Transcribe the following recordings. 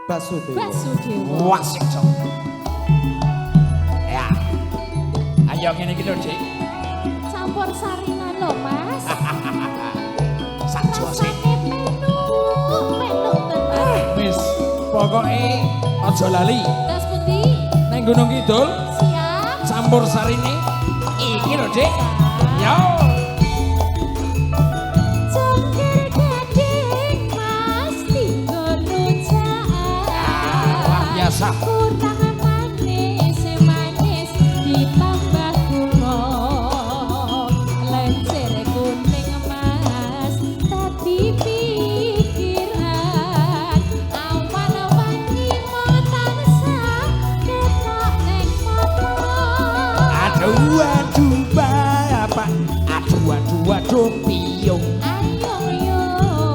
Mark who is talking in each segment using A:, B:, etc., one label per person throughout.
A: Basudewa.
B: Wasik cok. Ya. Ayo ngene iki lho, Dik.
A: Campur sarinan lho, Mas.
B: Sak jose.
A: Menu tenan.
B: Wis, pokoke aja lali.
A: Das pundi?
B: Nang Gunung Kidul
A: Siap.
B: campur sarine iki lho, Dik. Yo.
A: Cengkir gading Mas digolo jaan.
B: Luar biasa.
A: Kurang manis ditambah gula. Lencer kuning Mas dadi pikiran. Awan wangi tansah ketok ning mata.
B: Aduh aduh bapak. Aduh piyung.
A: Ayo yo.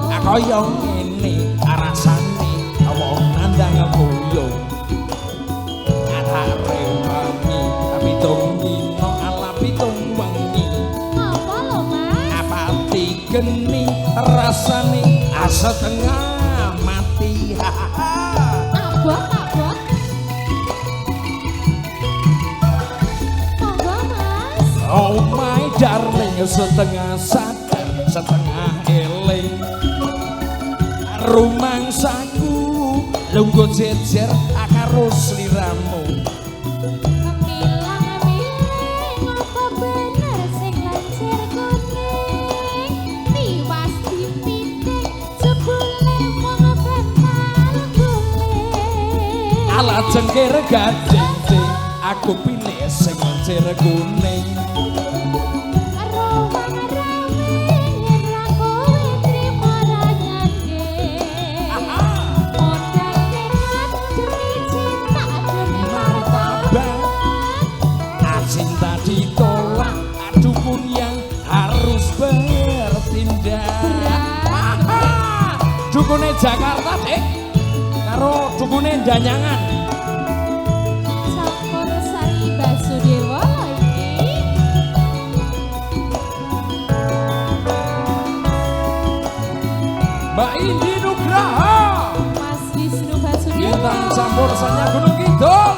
B: Kaya ngene rasane wong nandang boyong. Arare wangi pitung dino ala pitung wengi.
A: Apa lho Mas?
B: Apa digeni rasane setengah mati.
A: Abot. Monggo Mas.
B: Oh my darling, setengah sadar setengah eling. Rumangsaku lungguh jejer karo sliramu.
A: Kemilang-miling apa bener sing lancir kuning. Tiwas dipiting jebule wong bental guling.
B: Ala cengkir gading aku pilih sing lancir kuning. Cinta ditolak, dukun yang harus bertindak. Dukune Jakarta, Dik. Karo dukune Danyangan.
A: Campur sari Basudewa iki.
B: Mbak Indi Nugraha.
A: Mas Wisnu Basudewa.
B: Bintang campur sanya Gunung Kidul.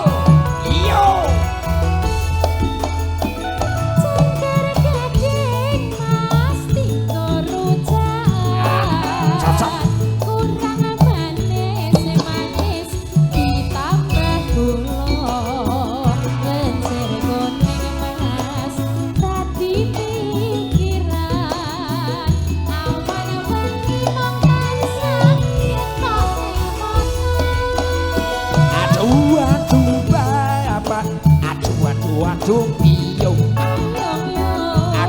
B: Iyo.
A: Cengkir gading Mas digolo jaan.
B: Cocok.
A: Kurang manis ditambah gula. Lencer kuning Mas dadi pikiran. Awan wangi mong tansah ketok ning mata.
B: Aduh bapak. Aduh piyung.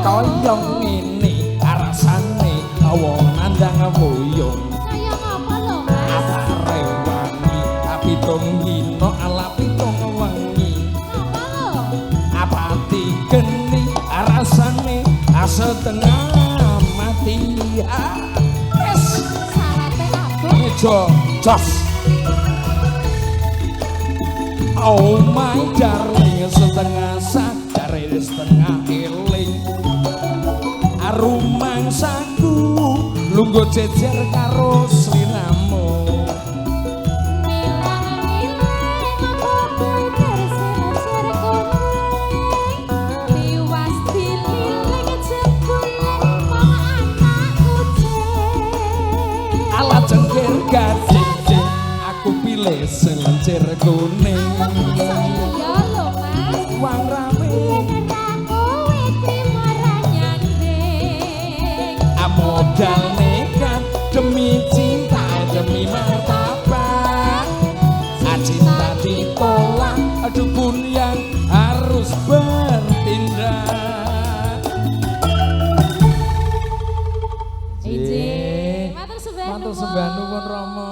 B: Kaya ngene rasane wong nandang boyong.
A: Kaya ngapa lho Mas?
B: Arare wangi pitung dino ala pitung wengi.
A: Ngapa lho?
B: Apa digeni rasane setengah mati. Wes
A: Sarate abot.
B: meja jos. Oh my darling, setengah sadar setengah eling. Rumangsaku lungguh jejer karo sliramu.
A: Milang-miling apa bener sir kuning. Tiwas dililing jebule wong anak kucing.
B: Ala cengkir gading aku pilih selencir kuning.
A: Iya lho Mas.
B: Wang rame
A: Yen aku trimo ra nyanding.
B: modal nekat demi cinta demi martabat. Cinta ditolak dukun yang harus bertindak.
A: Ije, matur
B: Matur sembah nuwun Rama.